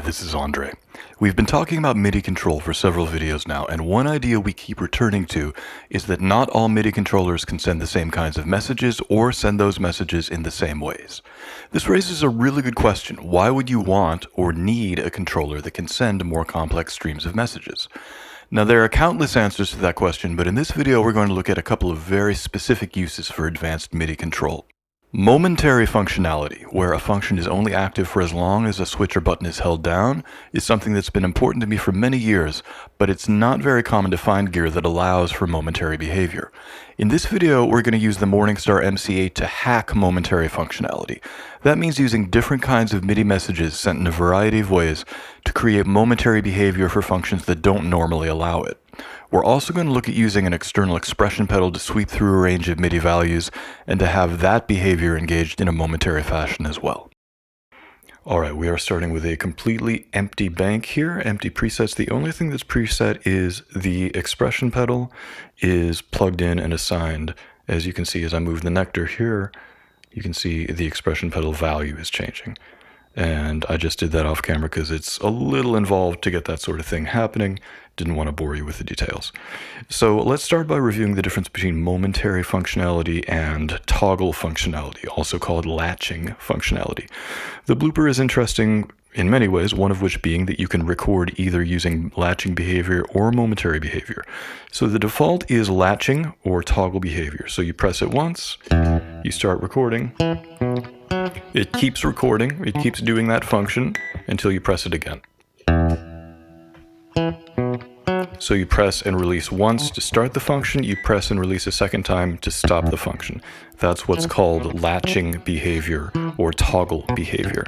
this is Andre. We've been talking about MIDI control for several videos now, and one idea we keep returning to is that not all MIDI controllers can send the same kinds of messages or send those messages in the same ways. This raises a really good question. Why would you want or need a controller that can send more complex streams of messages? Now, there are countless answers to that question, but in this video we're going to look at a couple of very specific uses for advanced MIDI control. Momentary functionality, where a function is only active for as long as a switch or button is held down, is something that's been important to me for many years, but it's not very common to find gear that allows for momentary behavior. In this video, we're going to use the Morningstar MC8 to hack momentary functionality. That means using different kinds of MIDI messages sent in a variety of ways to create momentary behavior for functions that don't normally allow it. We're also going to look at using an external expression pedal to sweep through a range of MIDI values and to have that behavior engaged in a momentary fashion as well. Alright, we are starting with a completely empty bank here, empty presets. The only thing that's preset is the expression pedal is plugged in and assigned. As you can see, as I move the nectar here, you can see the expression pedal value is changing. And I just did that off camera because it's a little involved to get that sort of thing happening. Didn't want to bore you with the details. So let's start by reviewing the difference between momentary functionality and toggle functionality, also called latching functionality. The Blooper is interesting in many ways, one of which being that you can record either using latching behavior or momentary behavior. So the default is latching or toggle behavior. So you press it once, you start recording. It keeps recording, it keeps doing that function until you press it again. So you press and release once to start the function, you press and release a second time to stop the function. That's what's called latching behavior or toggle behavior.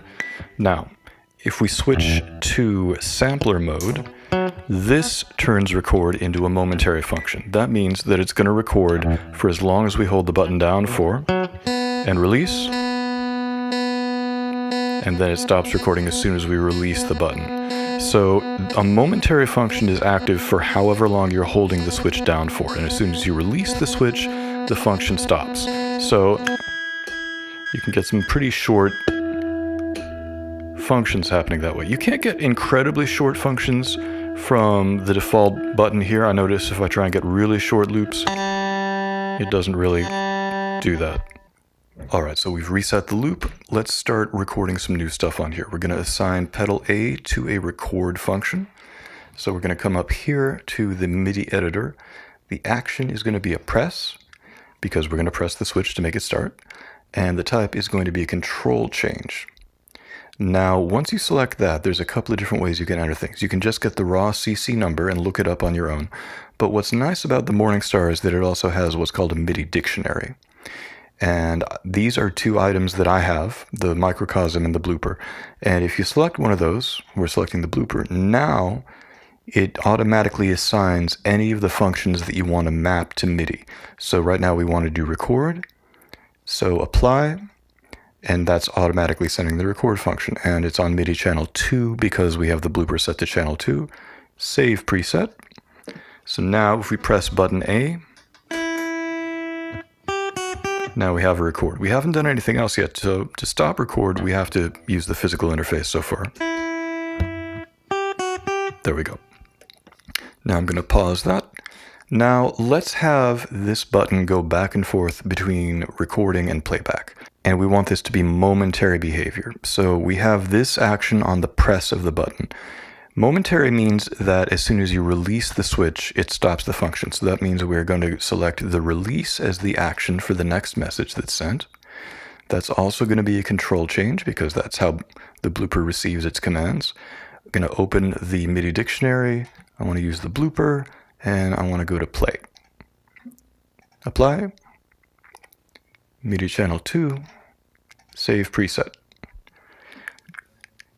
Now, if we switch to sampler mode, this turns record into a momentary function. That means that it's going to record for as long as we hold the button down for and release. And then it stops recording as soon as we release the button. So a momentary function is active for however long you're holding the switch down for, and as soon as you release the switch, the function stops. So you can get some pretty short functions happening that way. You can't get incredibly short functions from the default button here. I notice if I try and get really short loops, it doesn't really do that. Alright, so we've reset the loop. Let's start recording some new stuff on here. We're going to assign pedal A to a record function. So we're going to come up here to the MIDI editor. The action is going to be a press, because we're going to press the switch to make it start. And the type is going to be a control change. Now, once you select that, there's a couple of different ways you can enter things. You can just get the raw CC number and look it up on your own. But what's nice about the Morningstar is that it also has what's called a MIDI Dictionary. And these are two items that I have, the microcosm and the blooper. And if you select one of those, we're selecting the blooper, now it automatically assigns any of the functions that you want to map to MIDI. So right now we want to do record, so apply, and that's automatically sending the record function. And it's on MIDI channel 2 because we have the blooper set to channel 2. Save preset. So now if we press button A, now we have a record. We haven't done anything else yet, so to stop record, we have to use the physical interface so far. There we go. Now I'm going to pause that. Now let's have this button go back and forth between recording and playback. And we want this to be momentary behavior. So we have this action on the press of the button. Momentary means that as soon as you release the switch, it stops the function. So that means we're going to select the release as the action for the next message that's sent. That's also going to be a control change because that's how the blooper receives its commands. I'm going to open the MIDI Dictionary. I want to use the blooper, and I want to go to play. Apply. MIDI channel 2. Save preset.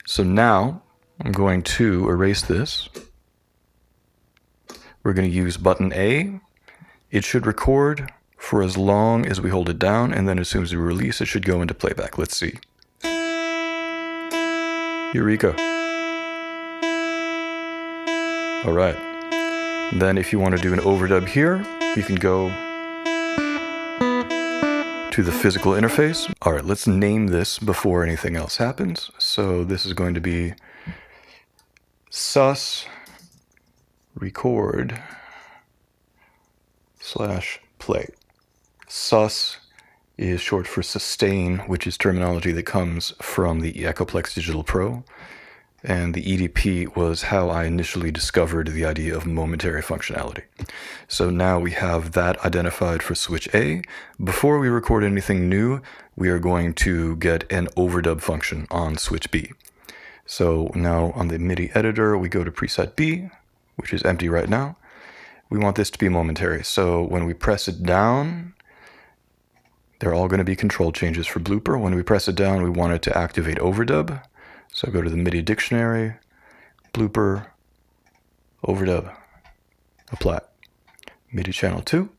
So now I'm going to erase this. We're going to use button A. It should record for as long as we hold it down, and then as soon as we release, it should go into playback. Let's see. Eureka. Alright. Then if you want to do an overdub here, you can go to the physical interface. Alright, let's name this before anything else happens. So this is going to be sus record /play. Sus is short for sustain, which is terminology that comes from the Echoplex Digital Pro. And the EDP was how I initially discovered the idea of momentary functionality. So now we have that identified for switch A. Before we record anything new, we are going to get an overdub function on switch B. So now on the MIDI editor, we go to preset B, which is empty right now. We want this to be momentary. So when we press it down, they're all going to be control changes for Blooper. When we press it down, we want it to activate overdub. So go to the MIDI Dictionary, Blooper, overdub, apply. MIDI channel 2.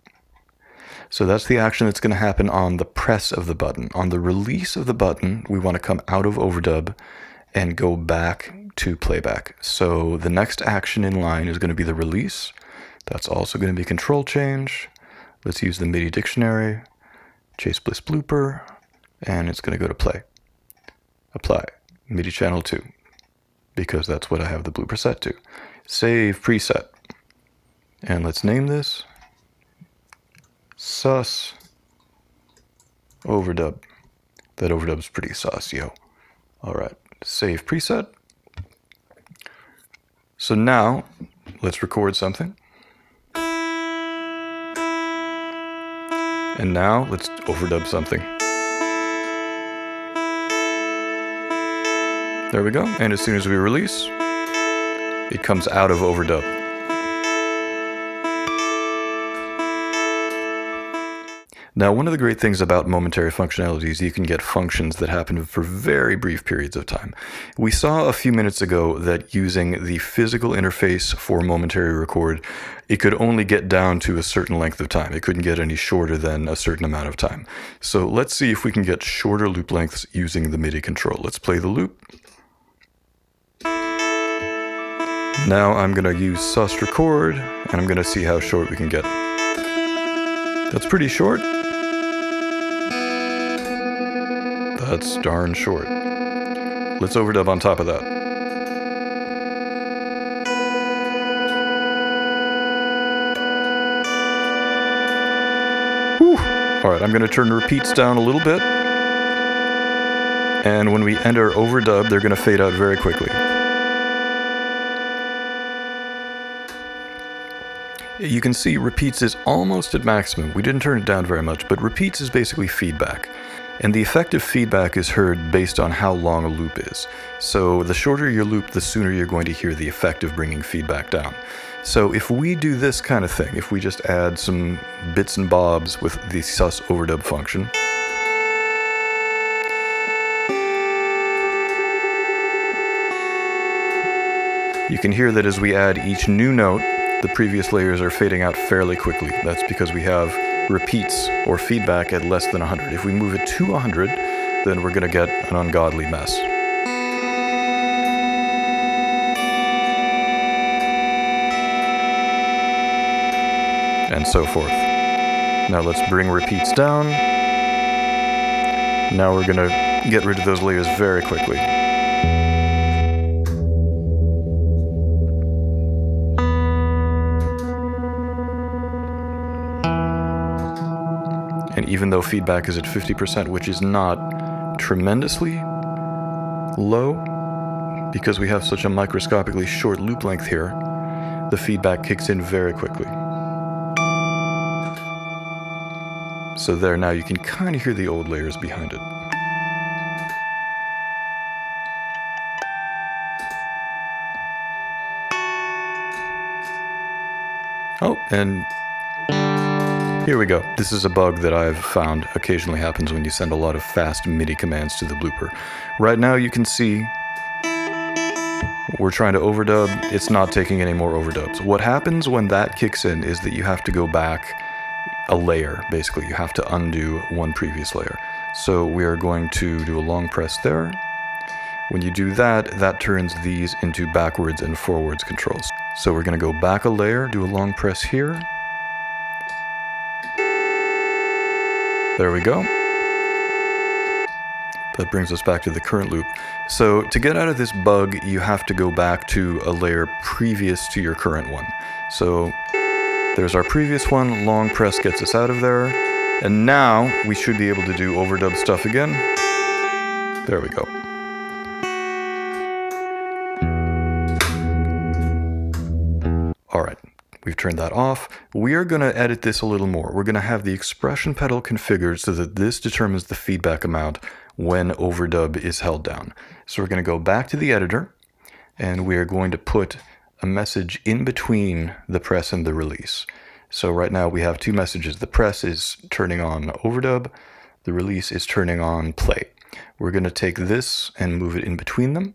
So that's the action that's going to happen on the press of the button. On the release of the button, we want to come out of overdub and go back to playback. So the next action in line is going to be the release. That's also going to be control change. Let's use the MIDI Dictionary, Chase Bliss Blooper, and it's going to go to play. Apply. MIDI channel 2, because that's what I have the blooper set to. Save preset. And let's name this sus overdub. That overdub's pretty sus, yo. All right, save preset. So now let's record something. And now let's overdub something. There we go. And as soon as we release, it comes out of overdub. Now, one of the great things about momentary functionality is you can get functions that happen for very brief periods of time. We saw a few minutes ago that using the physical interface for momentary record, it could only get down to a certain length of time. It couldn't get any shorter than a certain amount of time. So let's see if we can get shorter loop lengths using the MIDI control. Let's play the loop. Now I'm going to use sus record, and I'm going to see how short we can get. That's pretty short. That's darn short. Let's overdub on top of that. Whew. All right, I'm going to turn the repeats down a little bit. And when we enter overdub, they're going to fade out very quickly. You can see repeats is almost at maximum. We didn't turn it down very much, but repeats is basically feedback. And the effective feedback is heard based on how long a loop is. So the shorter your loop, the sooner you're going to hear the effect of bringing feedback down. So if we do this kind of thing, if we just add some bits and bobs with the sus overdub function, you can hear that as we add each new note, the previous layers are fading out fairly quickly. That's because we have repeats or feedback at less than 100. If we move it to 100, then we're going to get an ungodly mess. And so forth. Now let's bring repeats down. Now we're going to get rid of those layers very quickly. And even though feedback is at 50%, which is not tremendously low, because we have such a microscopically short loop length here, the feedback kicks in very quickly. So there, now you can kind of hear the old layers behind it. Oh, and here we go. This is a bug that I've found occasionally happens when you send a lot of fast MIDI commands to the blooper. Right now you can see we're trying to overdub. It's not taking any more overdubs. What happens when that kicks in is that you have to go back a layer, basically. You have to undo one previous layer. So we are going to do a long press there. When you do that, that turns these into backwards and forwards controls. So we're going to go back a layer, do a long press here. There we go. That brings us back to the current loop. So to get out of this bug, you have to go back to a layer previous to your current one. So there's our previous one, long press gets us out of there. And now we should be able to do overdub stuff again. There we go. All right, we've turned that off. We are going to edit this a little more. We're going to have the expression pedal configured so that this determines the feedback amount when overdub is held down. So we're going to go back to the editor, and we are going to put a message in between the press and the release. So right now we have two messages. The press is turning on overdub. The release is turning on play. We're going to take this and move it in between them.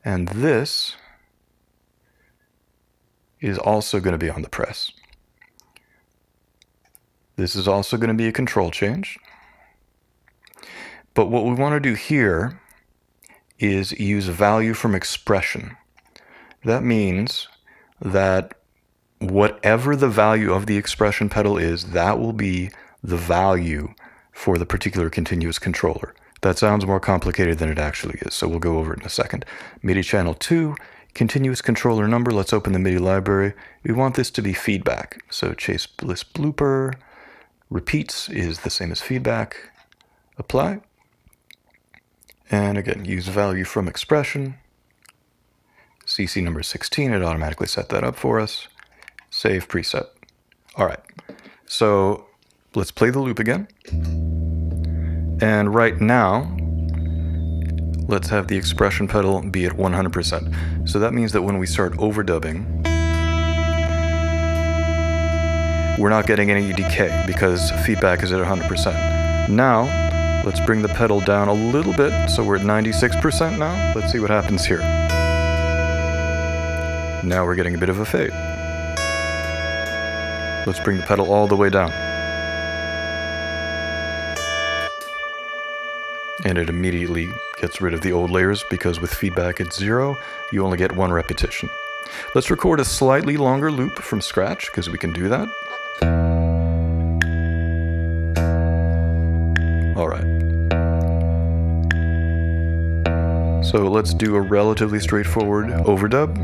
And this is also going to be on the press. This is also going to be a control change. But what we want to do here is use value from expression. That means that whatever the value of the expression pedal is, that will be the value for the particular continuous controller. That sounds more complicated than it actually is, so we'll go over it in a second. MIDI channel 2, continuous controller number. Let's open the MIDI library. We want this to be feedback. So Chase Bliss Blooper, repeats is the same as feedback. Apply. And again, use value from expression. CC number 16, it automatically set that up for us. Save preset. All right, so let's play the loop again. And right now, let's have the expression pedal be at 100%. So that means that when we start overdubbing, we're not getting any decay because feedback is at 100%. Now, let's bring the pedal down a little bit, so we're at 96% now. Let's see what happens here. Now we're getting a bit of a fade. Let's bring the pedal all the way down. And it immediately gets rid of the old layers because with feedback at 0, you only get 1 repetition. Let's record a slightly longer loop from scratch because we can do that. All right. So let's do a relatively straightforward overdub.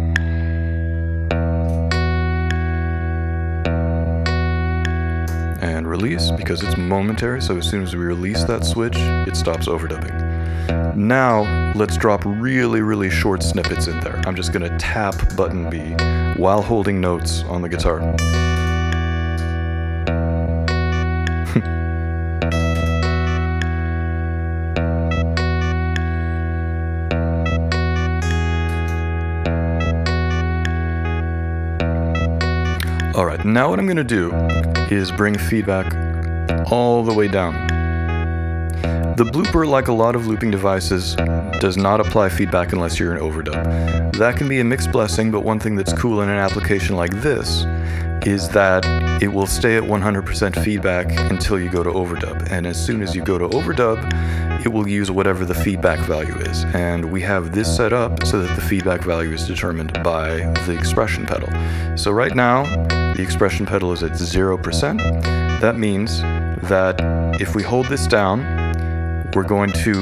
And release because it's momentary, so as soon as we release that switch, it stops overdubbing. Now, let's drop really, really short snippets in there. I'm just going to tap button B while holding notes on the guitar. All right, now what I'm going to do is bring feedback all the way down. The Blooper, like a lot of looping devices, does not apply feedback unless you're in overdub. That can be a mixed blessing, but one thing that's cool in an application like this is that it will stay at 100% feedback until you go to overdub. And as soon as you go to overdub, it will use whatever the feedback value is. And we have this set up so that the feedback value is determined by the expression pedal. So right now, the expression pedal is at 0%. That means that if we hold this down, we're going to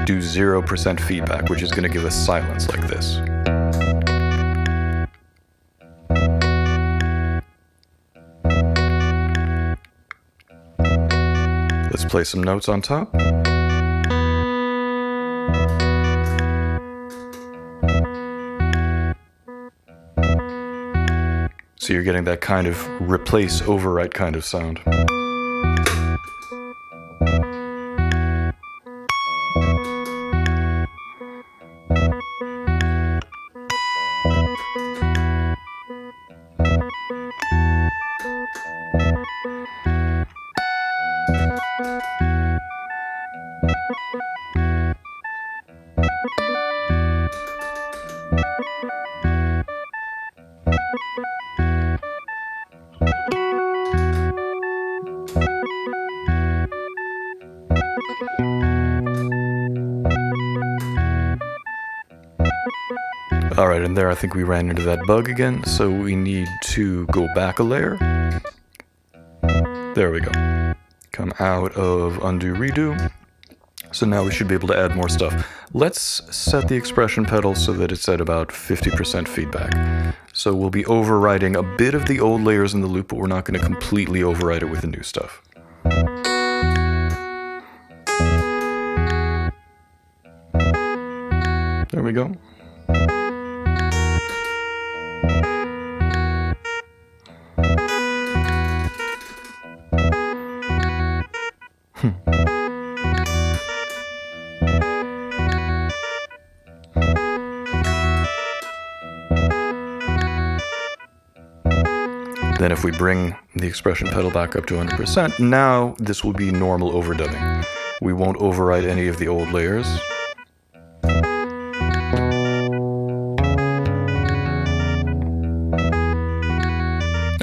do 0% feedback, which is going to give us silence like this. Let's play some notes on top. So you're getting that kind of replace overwrite kind of sound. Alright, and there I think we ran into that bug again, so we need to go back a layer. There we go. Come out of undo redo. So now we should be able to add more stuff. Let's set the expression pedal so that it's at about 50% feedback. So we'll be overriding a bit of the old layers in the loop, but we're not going to completely override it with the new stuff. There we go. Then if we bring the expression pedal back up to 100%, now this will be normal overdubbing. We won't override any of the old layers.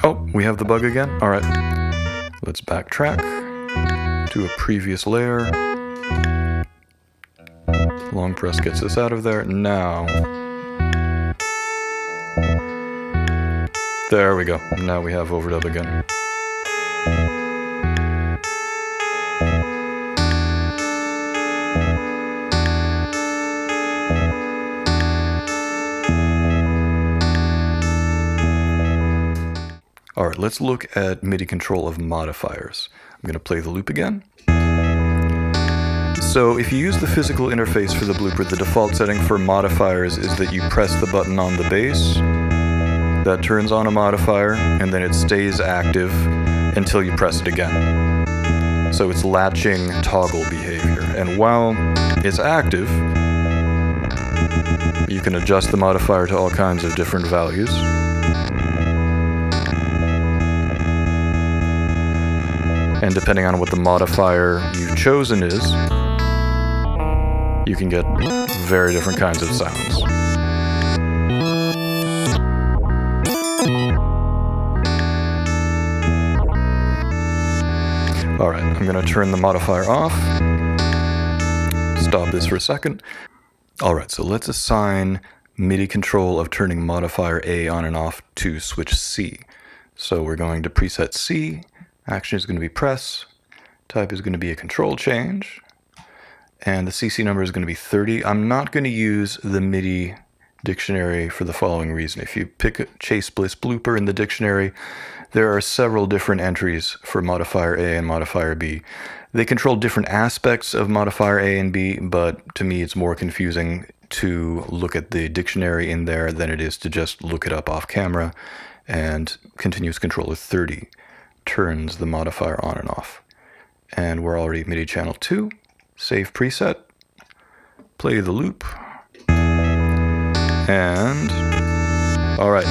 Oh, we have the bug again? All right, let's backtrack to a previous layer. Long press gets us out of there. Now, there we go. Now we have overdub again. All right, let's look at MIDI control of modifiers. I'm going to play the loop again. So if you use the physical interface for the Blooper, the default setting for modifiers is that you press the button on the bass. That turns on a modifier, and then it stays active until you press it again. So it's latching toggle behavior. And while it's active, you can adjust the modifier to all kinds of different values. And depending on what the modifier you've chosen is, you can get very different kinds of sounds. All right, I'm going to turn the modifier off. Stop this for a second. All right, so let's assign MIDI control of turning modifier A on and off to switch C. So we're going to preset C. Action is going to be press. Type is going to be a control change. And the CC number is going to be 30. I'm not going to use the MIDI dictionary for the following reason. If you pick Chase Bliss Blooper in the dictionary, there are several different entries for modifier A and modifier B. They control different aspects of modifier A and B, but to me it's more confusing to look at the dictionary in there than it is to just look it up off camera. And continuous controller 30 turns the modifier on and off. And we're already MIDI channel 2. Save preset. Play the loop. And all right.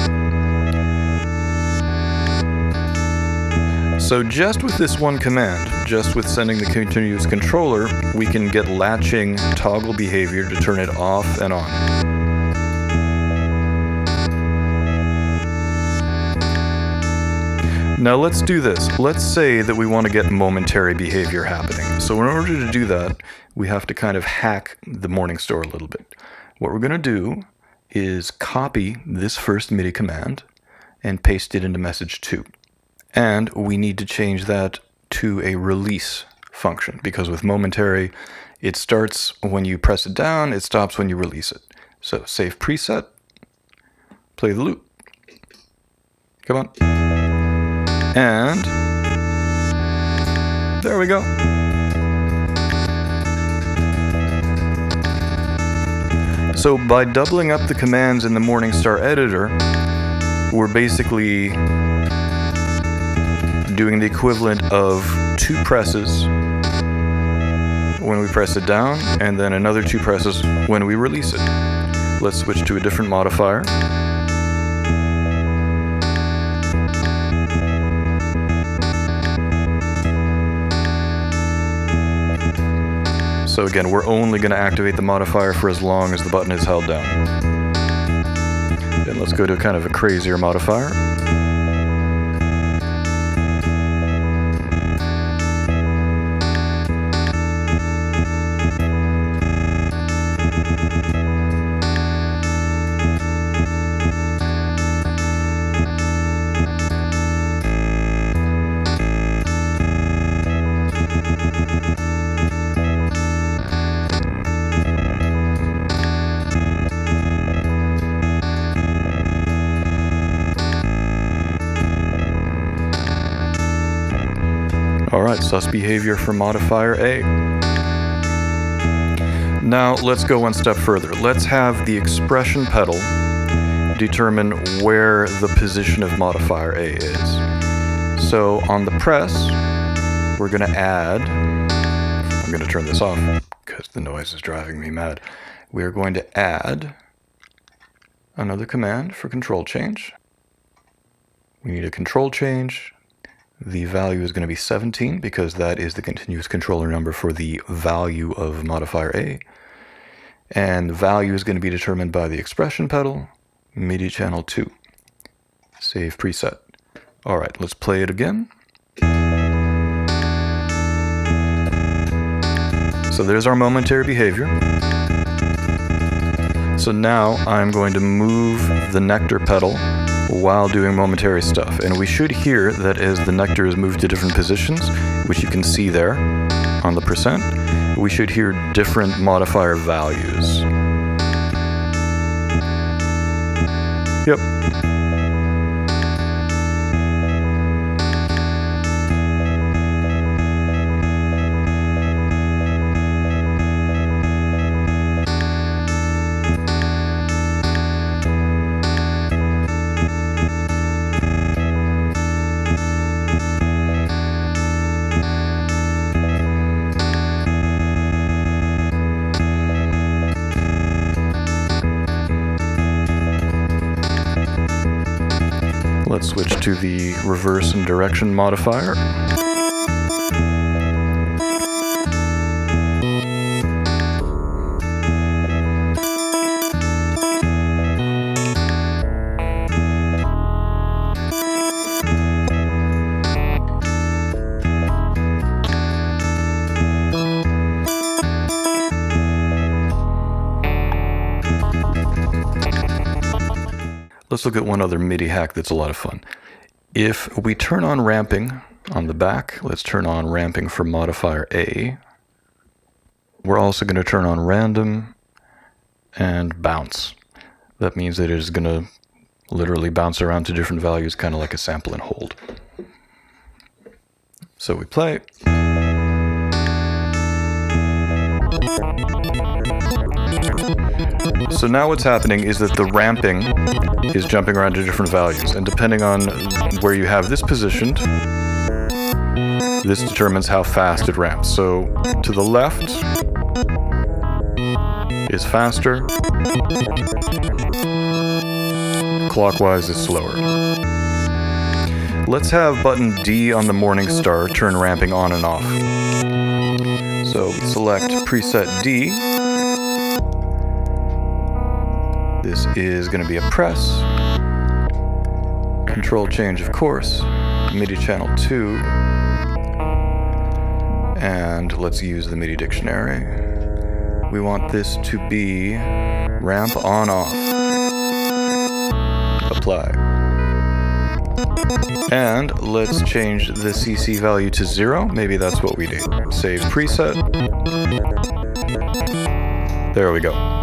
So just with this one command, just with sending the continuous controller, we can get latching toggle behavior to turn it off and on. Now let's do this. Let's say that we want to get momentary behavior happening. So in order to do that, we have to kind of hack the Morningstar a little bit. What we're going to do is copy this first MIDI command and paste it into message 2. And we need to change that to a release function, because with Momentary, it starts when you press it down, it stops when you release it. So save preset, play the loop. Come on. And there we go. So by doubling up the commands in the Morningstar editor, we're basically doing the equivalent of 2 presses when we press it down, and then another 2 presses when we release it. Let's switch to a different modifier. So again, we're only going to activate the modifier for as long as the button is held down. Then let's go to kind of a crazier modifier. Alright, sus behavior for modifier A. Now let's go one step further. Let's have the expression pedal determine where the position of modifier A is. So on the press, we're going to add, I'm going to turn this off because the noise is driving me mad. We're going to add another command for control change. We need a control change. The value is going to be 17 because that is the continuous controller number for the value of modifier A. And the value is going to be determined by the expression pedal, MIDI channel 2. Save preset. All right, let's play it again. So there's our momentary behavior. So now I'm going to move the nectar pedal while doing momentary stuff. And we should hear that as the nectar is moved to different positions, which you can see there on the percent, we should hear different modifier values. Yep. Let's switch to the reverse and direction modifier. Let's look at one other MIDI hack that's a lot of fun. If we turn on ramping on the back, let's turn on ramping for modifier A. We're also going to turn on random and bounce. That means that it is going to literally bounce around to different values, kind of like a sample and hold. So we play. So now what's happening is that the ramping is jumping around to different values, and depending on where you have this positioned, this determines how fast it ramps. So to the left is faster, clockwise is slower. Let's have button D on the Morningstar turn ramping on and off. So we select preset D. This is going to be a press, control change of course, MIDI channel 2, and let's use the MIDI Dictionary. We want this to be ramp on off, apply. And let's change the CC value to 0, maybe that's what we do. Save preset, there we go.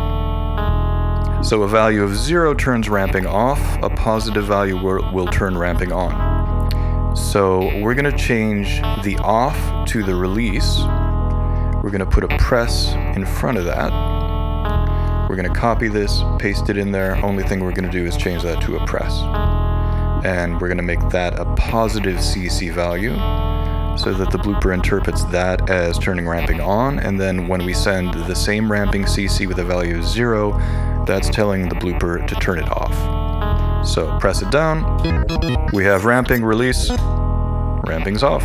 So a value of 0 turns ramping off, a positive value will turn ramping on. So we're going to change the off to the release. We're going to put a press in front of that. We're going to copy this, paste it in there. Only thing we're going to do is change that to a press. And we're going to make that a positive CC value so that the blooper interprets that as turning ramping on. And then when we send the same ramping CC with a value of 0, that's telling the blooper to turn it off. So press it down, we have ramping, release, ramping's off.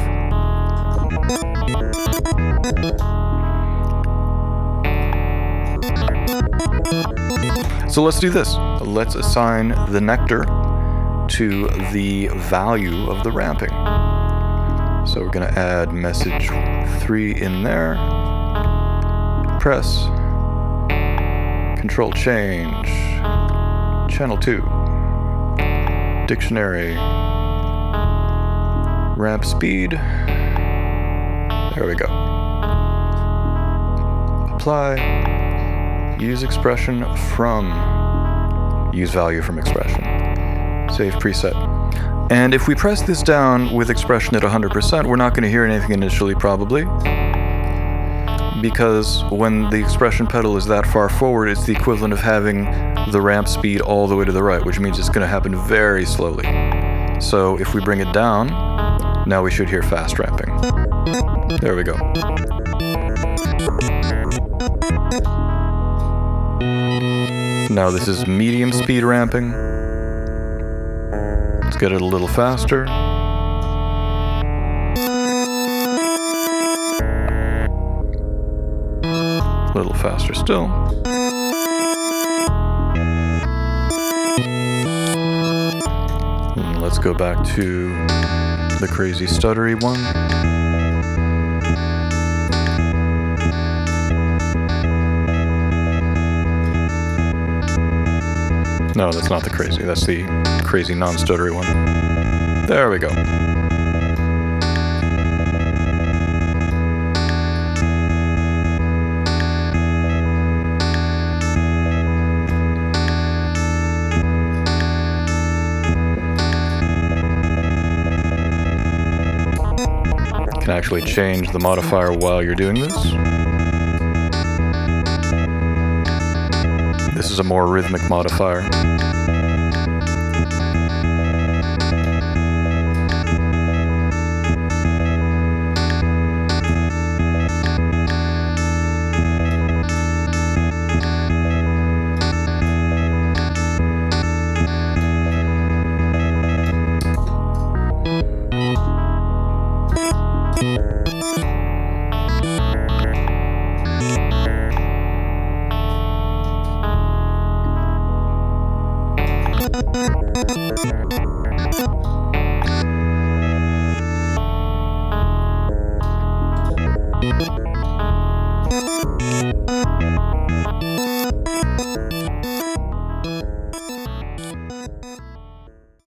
So let's do this. Let's assign the nectar to the value of the ramping. So we're going to add message 3 in there, press, control change, channel 2, dictionary, ramp speed, there we go. Apply, use expression from, use value from expression, save preset. And if we press this down with expression at 100%, we're not going to hear anything initially, probably, because when the expression pedal is that far forward, it's the equivalent of having the ramp speed all the way to the right, which means it's going to happen very slowly. So if we bring it down, now we should hear fast ramping. There we go. Now this is medium speed ramping. Let's get it a little faster. A little faster still. And let's go back to the crazy stuttery one. No, that's not the crazy. That's the crazy non-stuttery one. There we go. You can actually change the modifier while you're doing this. This is a more rhythmic modifier.